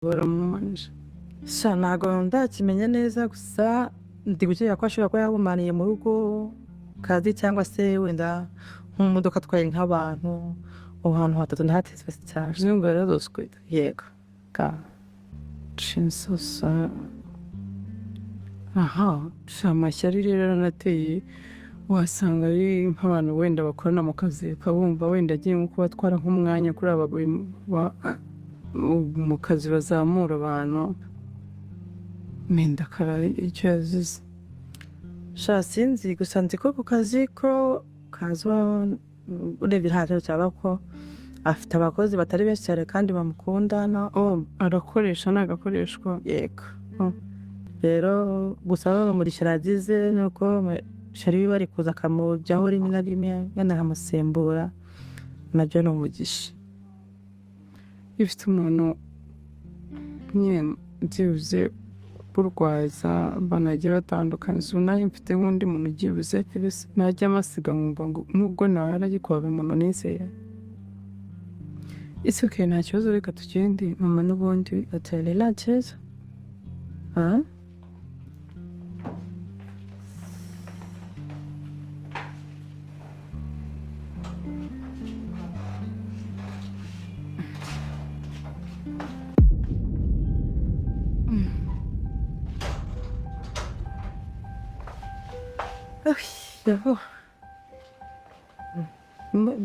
baramumanje sha ntago ndakimenya neza gusa ndi gukeka ko ashobora kuba yahumaniye mu rugo kazi cyangwa se wenda mu modoka atwaye nk'abantu aho hantu hatatu ntahatezwe cyane zimwe yaradoswe yego ka cinsosa aha amashyari rero aranateye wasanga ari nk'abantu wenda bakorana mu kazi ukabumva wenda agiye nko kubatwara nk'umwanya kuri aba mu kazi bazamura abantu menda karari icyo yazize sha sinzi gusa nzi ko ku kazi ko kazwa urebye ntacyo cyaba ko afite abakozi batari benshi cyane kandi bamukunda arakoresha n'agakoreshwa yego rero gusa muri shiragize nuko shari we bari kuza akamujyaho rimwe na rimwe yanahamusembura nabyo ni umugisha ifite umuntu nyine byibuze burwaza banagira batandukanye ubu nayo mfite nk'undi muntu byibuze najya amasiga nkumva ngo nubwo nawe aragikwabe umuntu nizeye ese okay nta kibazo reka tugende mama n'ubundi atari nta kibazo yaho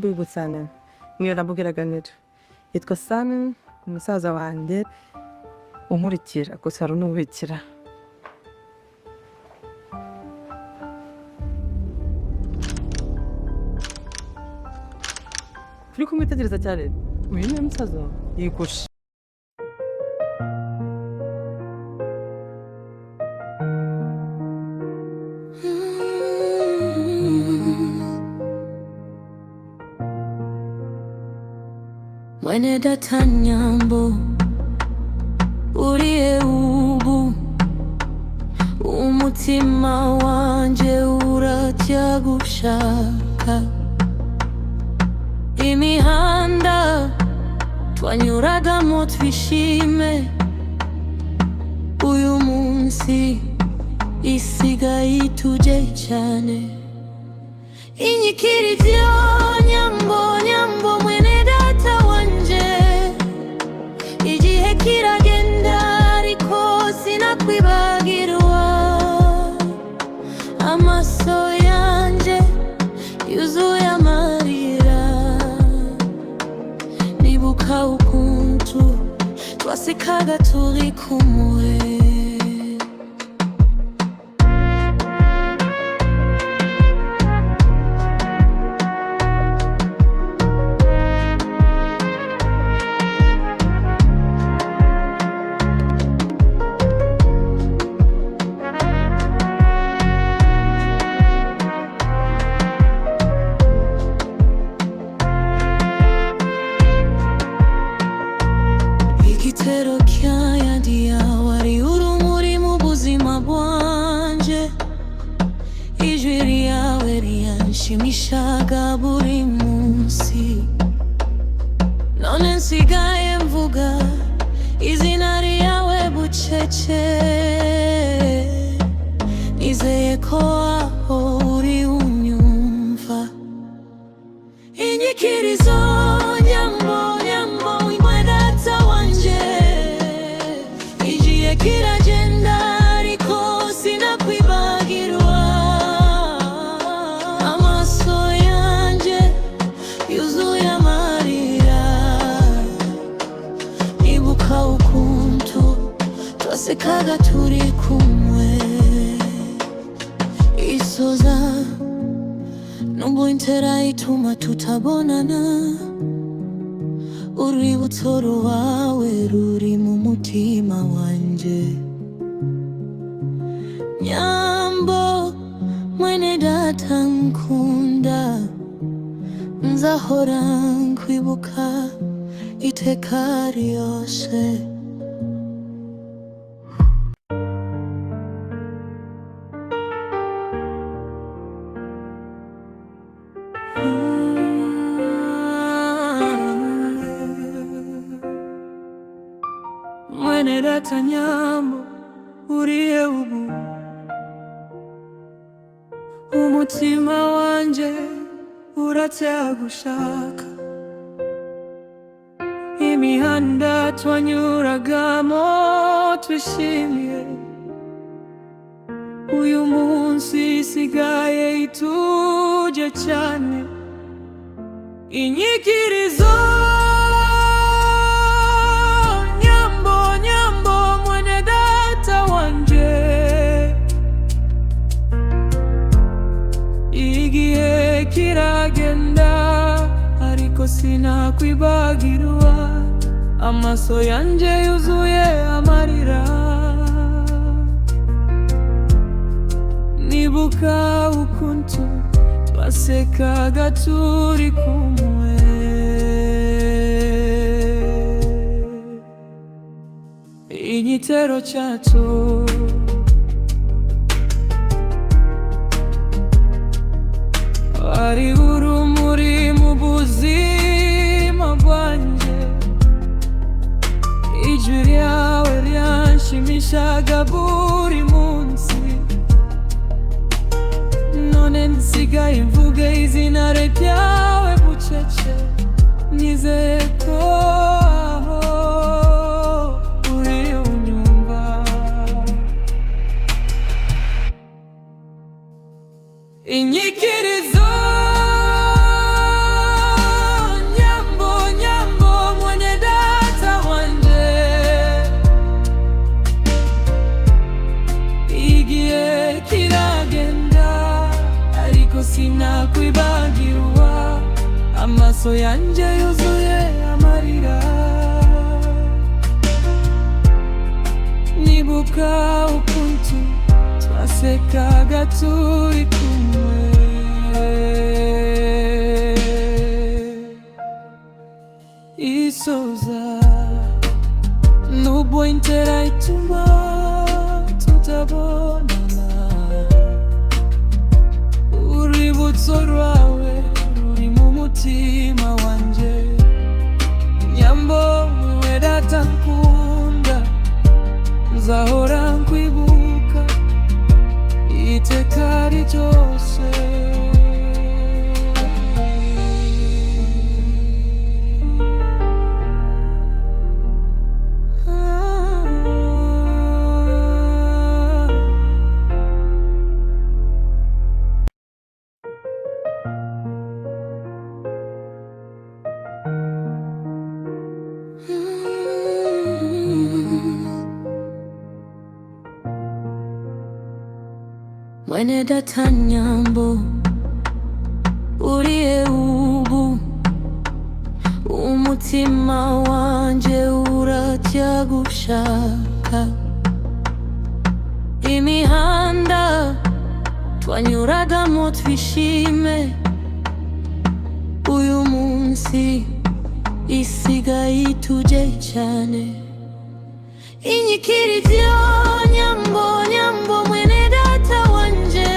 bigu sana niyo nabwiraga nito yitwa Sana umusaza wanjye unkurikira gusa ari n'ubikira turi kumwitegereza cyane uyu ni umusaza yigusha Mwene data nyambo uriye ubu umutima wanje uracyagushaka imihanda twanyuragamo twishime uyu munsi isigaye ituje cyane inyikirivyo nyambo nyambo mwene data wanje igihe kiragenda ariko sinakwibagirwa amaso yanje yuzuye amarira nibuka ukuntu twasekaga turi kumwe igitero cyayadiya wari urumuri mu buzima bwanje ijwi ryawe ryanshimishaga buri munsi none nsigaye mvuga izina ryawe bucece nizeye ko aho uri unyumva inyikirizo nyambo nyambo imwedata wanje igihe kiragenda ariko sinakwibagirwa amaso yanje yuzuye amarira nibuka ukuntu twasekaga turi kumwe isoza nubwo intera ituma tutabonana urwibutso rwawe ruri mu mutima wanje nyambo mwene data nkunda nzahora nkwibuka iteka ryose mwene data nyambo uriye ubu umutima wanje uracyagushaka imihanda twanyuragamo twishimiye uyu munsi isigaye ituje cyane inyikirizo nyambo nyambo mwene data wanje igihe kiragenda ariko sinakwibagirwa amaso yanje yuzuye amarira nibuka ukuntu twasekaga turi kumwe igitero cyacu ari urumuri mu buzima bwanjye ijwi ryawe ryanshimishaga buri munsi none nsigaye mvuga izina ryawe bucece nizeye ko aho uri unyumva inyikirizo nyambo nyambo mwene data wanje igihe kiragenda ariko sinakwibagirwa amaso yanje yuzuye amarira nibuka ukuntu twasekaga turi kumwe isoza nubwo intera ituma tutabonana urwibutso rwawe ruri mu mutima wanje nyambo wewe data nkunda nzahora nkwibuka iteka ryose mwene data nyambo uriye ubu umutima wanje uracyagushaka imihanda twanyuragamo twishime uyu munsi isigaye ituje cyane inyikirizo nyambo nyambo mwene data wanje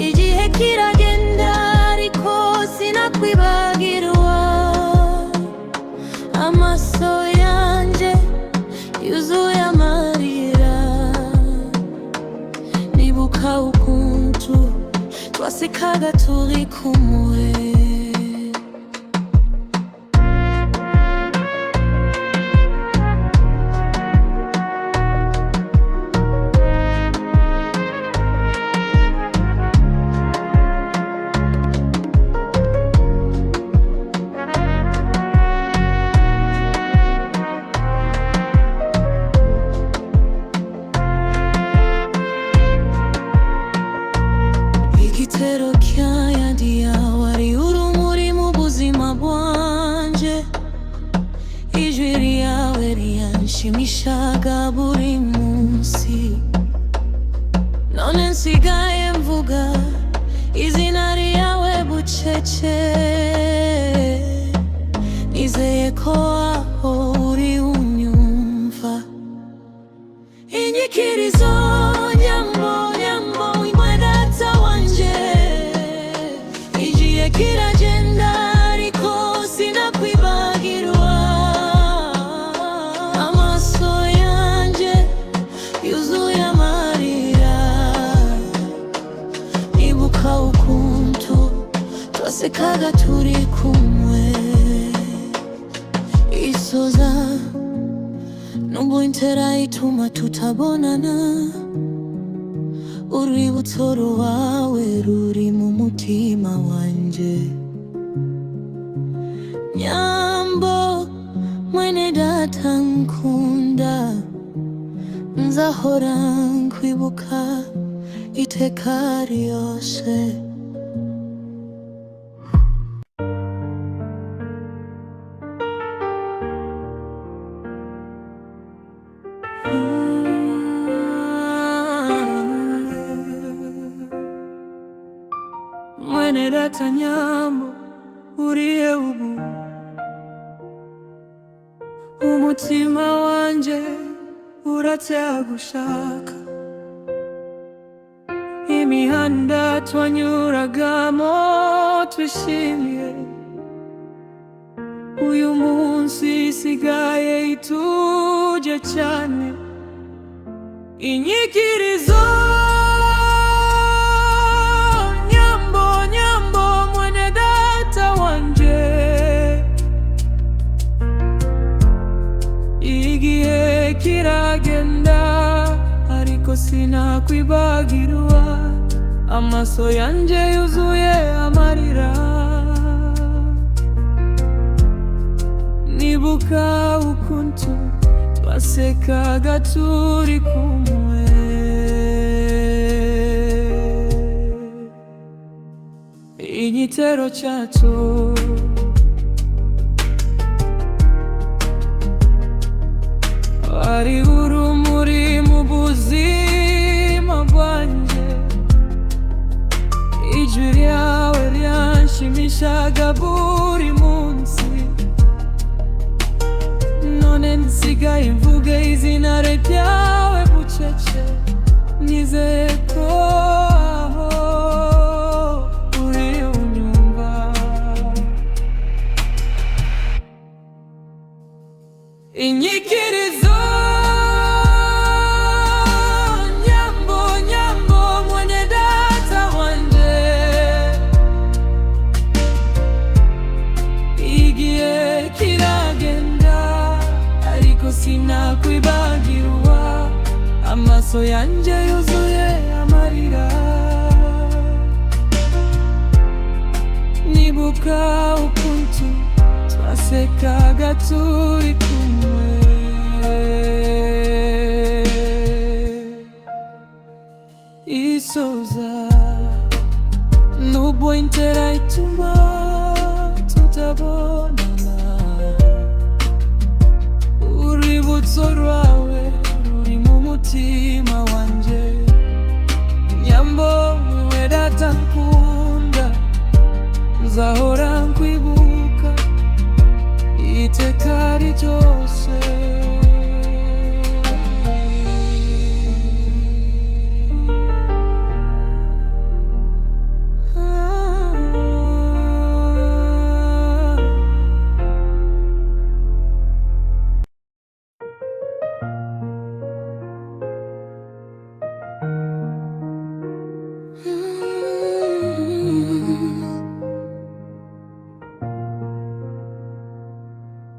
igihe kiragenda ariko sinakwibagirwa amaso yanje yuzuye amarira nibuka ukuntu twasekaga turi kumwe igitero cy'ayandi yawe ari urumuri mu buzima bwanje ijwi ryawe ryanshimishaga buri munsi none nsigaye mvuga izina ryawe bucece nizeye ko aho uri unyumva inyikirizo nyambo nyambo mwene data wanje igihe kiragenda ariko sinakwibagirwa amaso yanje yuzuye amarira. Nibuka ukuntu twasekaga turi kumwe, isoza nubwo intera ituma tutabonana, urwibutso rwawe ruri mu mutima wanje. Nyambo mwene data nkunda, nzahora nkwibuka iteka ryose. Mwene data Nyambo, uriye ubu, umutima wanje uratera gushaka. Imihanda twanyuragamo twishimye, uyu munsi isigaye ituje cyane. Inyikirizo Nyambo, Nyambo mwene data wanje, igihe kiragenda ariko sinakwibagirwa, amaso yanje yuzuye amarira. Nibuka ukuntu twasekaga turi kumwe, igitero cyacu ari urumuri mu buzima bwanjye. Ijwi ryawe ryanshimishaga buri munsi, none nsigaye mvuga izina ryawe bucece. Nizeye ko aho uri unyumva. Inyikirizo Nyambo, Nyambo mwene data wanje, igihe kiragenda ariko sinakwibagirwa, amaso yanje yuzuye amarira. Nibuka ukuntu twasekaga turi kumwe, isoza nubwo intera ituma tutabonana, urwibutso rwawe ruri mu mutima wanje. Nyambo mwene data nkunda, nzahora nkwibuka iteka ryose.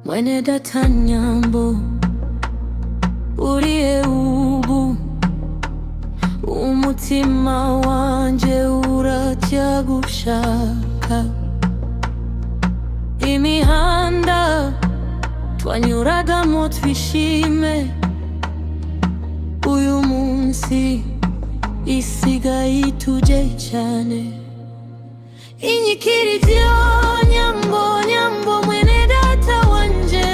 Mwene data Nyambo, uriye ubu, umutima wanje uratya gushaka. Imihanda twanyuragamo twishime, uyu munsi isigaye ituje cyane. Inyikirizo Nyambo, Nyambo mwene data wanje,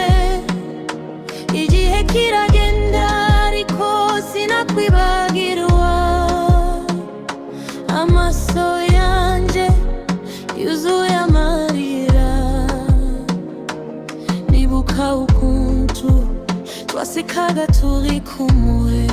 igihe kiragenda ariko sinakwibagirwa, amaso yanje yuzuye amarira. Nibuka ukuntu twasekaga turi kumwe,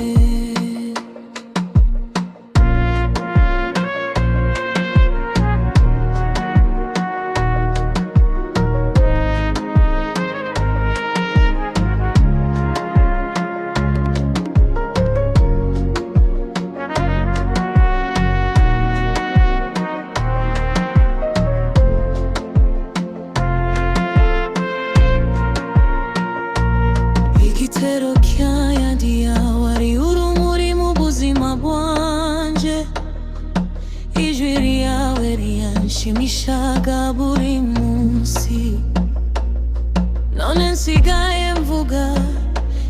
wanshimishaga buri munsi. None nsigaye mvuga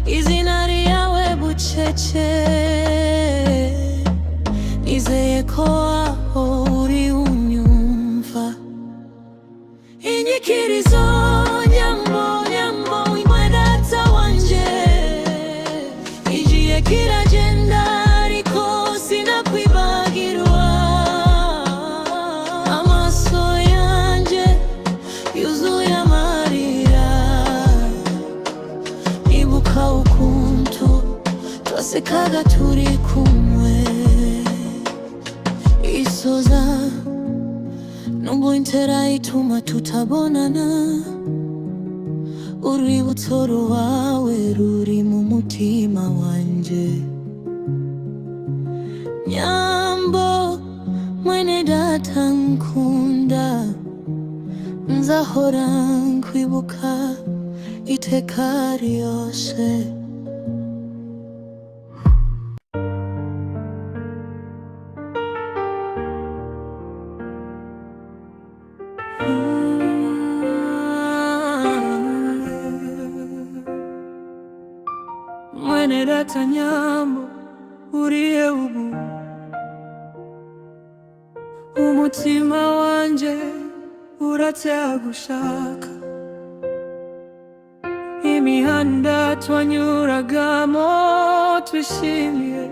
izina ryawe bucece, nizeye ko aho uri unyumva. Inyikirizo nyambo nyambo imwe data wanje, igihe kiragenda ariko sinakwibagirwa. Amaso yanje yuzuye amarira, nibuka ukuntu twasekaga turi kumwe. Isoza nubwo intera ituma tutabonana, urwibutso rwawe ruri mu mutima wanje. Nyambo mwene data nkunda, nzahora nkwibuka iteka ryose. Mwene data nyambo uriye ubu, umutima wanje uracyagushaka. Imihanda twanyuragamo twishimiye,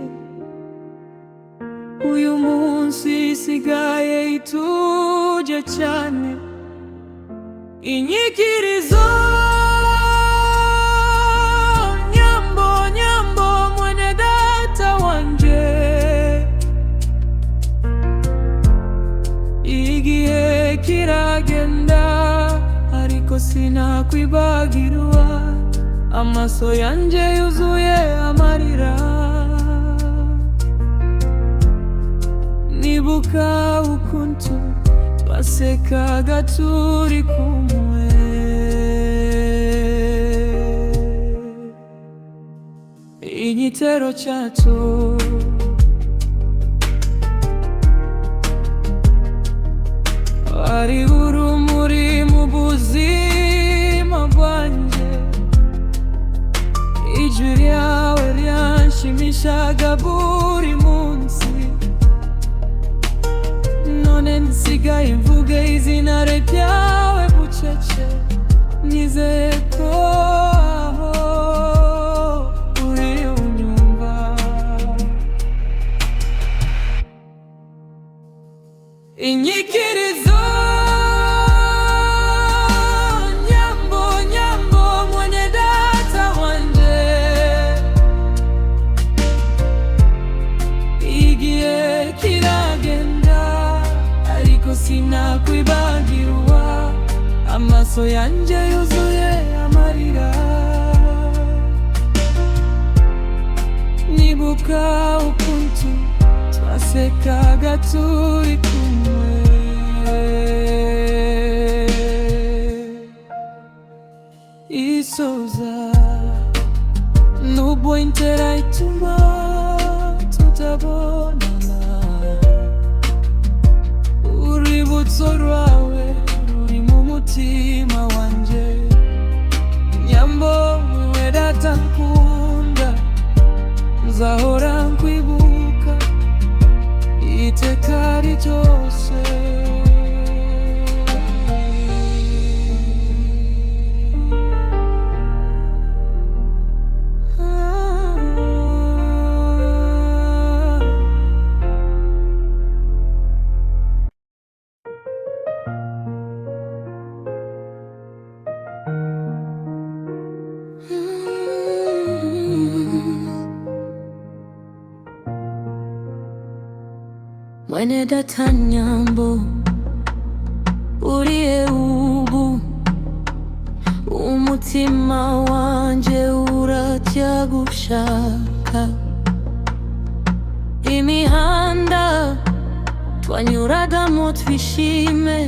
uyu munsi isigaye ituje cyane. Inyikirizo nyambo nyambo mwene data wanje, igihe kiragenda ariko sinakwibagirwa. Amaso yanje yuzuye amarira, nibuka ukuntu twasekaga turi kumwe. Igitero cyacu ari urumuri mu buzima bwanjye, ijwi ryawe ryanshimishaga buri munsi. None nsigaye mvuga izina ryawe bucece, nizeye ko aho uri unyumva. Inyikirizo nyambo nyambo mwene data wanje, igihe kiragenda ariko sinakwibagirwa. Amaso yanje yuzuye amarira, nibuka ukuntu twasekaga turi kumwe. Isoza nubwo intera ituma tutabonana, urwibutso rwawe ruri mu mutima wanje. Nyambo mwene data nkunda, nzahora nkwibuka iteka ryose. Mwene data nyambo uriye ubu, umutima wanje uracyagushaka. Imihanda twanyuragamo twishime,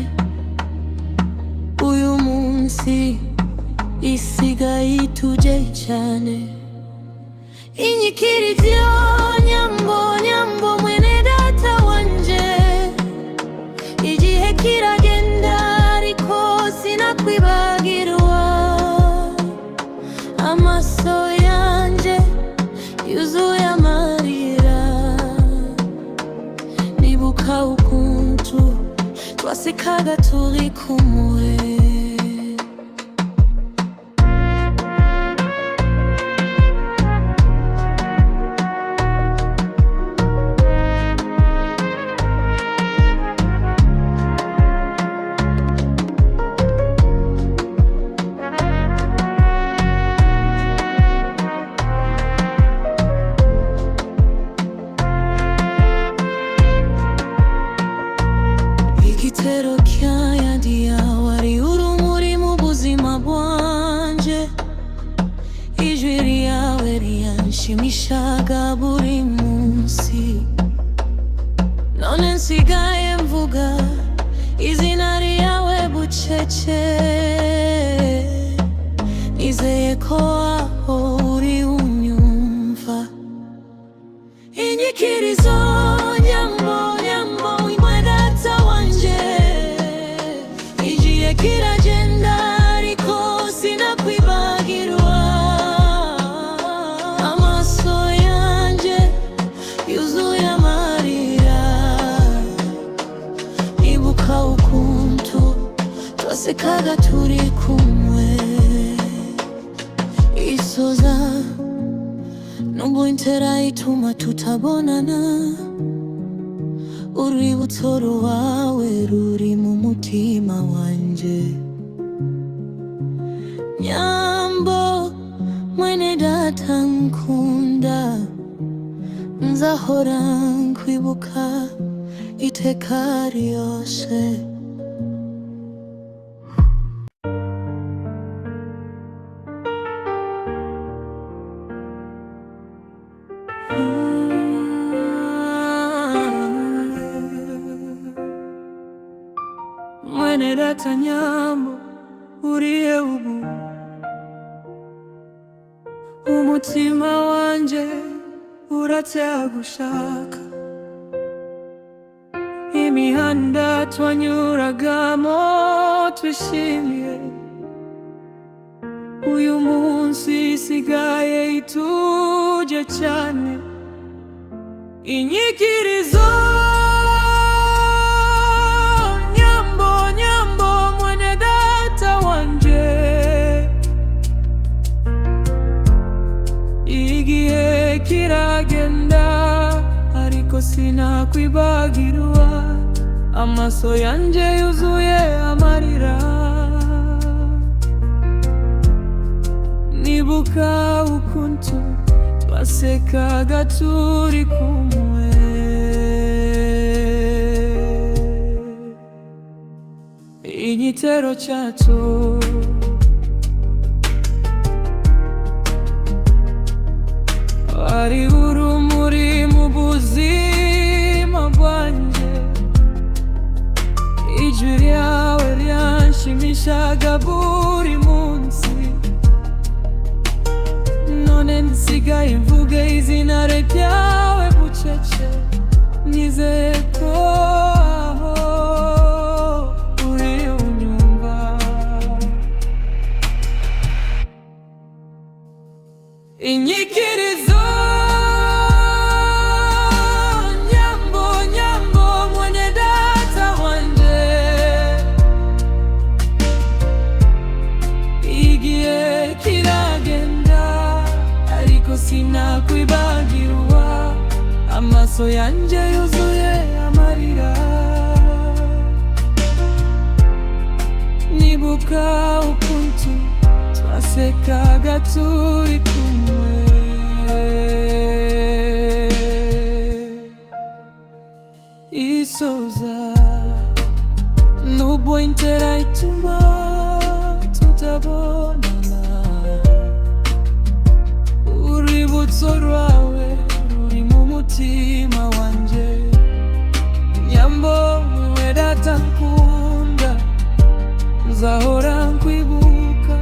uyu munsi isigaye ituje cyane. Inyikirizo nyambo nyambo mwene data wanje, igihe kiragenda ariko sinakwibagirwa. Amaso yanje yuzuye amarira, nibuka ukuntu twasekaga turi kumwe. Igitero cy'ayandi wari urumuri mu buzima bwanje, ijwi ryawe ryanshimishaga buri munsi. None nsigaye mvuga izina ryawe bucece, nizeye ko aho uri unyumva. Inyikirizo nyambo nyambo imwedata wanje, igihe kiragenda ariko sinakwibagirwa. Amaso yanje yuzuye amarira, nibuka ukuntu twasekaga turi kumwe. Isoza nubwo intera ituma tutabonana, urwibutso rwawe ruri mu mutima wanje. Nyambo mwene data nkunda, nzahora nkwibuka iteka ryose. Mwene data nyambo uriye ubu, umutima wanje uracyagushaka. Imihanda twanyuragamo twishimiye, uyu munsi isigaye ituje cyane. Inyikirizo nyambo nyambo mwene data wanje, igihe kiragenda ariko sinakwibagirwa. Amaso yanje yuzuye amarira, nibuka ukuntu twasekaga turi kumwe. Igitero cyacu wari urumuri mu buzima bwanje, ijwi ryawe ryanshimishaga buri munsi. None nsigaye mvuga izina ryawe bucece, nizeye ko aho uri unyumva. Inyikirizo nyambo nyambo mwene data wanje, igihe kiragenda ariko sinakwibagirwa. Amaso yanje yuzuye amarira, nibuka ukuntu twasekaga turi kumwe. Isoza nubwo intera ituma tutabonana, urwibutso rwawe ruri mu mutima wanje. Nyambo mwene data nkunda, nzahora nkwibuka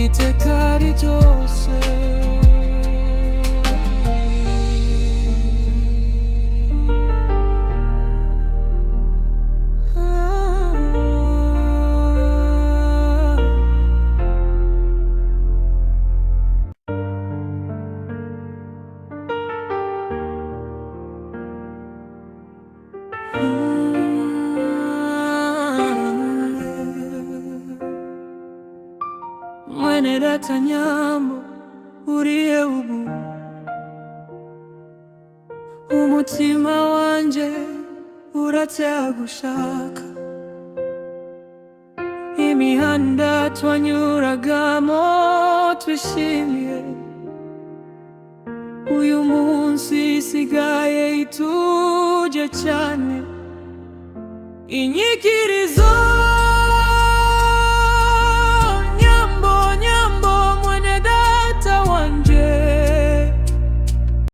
iteka ryose. data nyambo uriye ubu, umutima wanje uracyagushaka. Imihanda twanyuragamo twishimiye, uyu munsi isigaye ituje cyane. Inyikirizo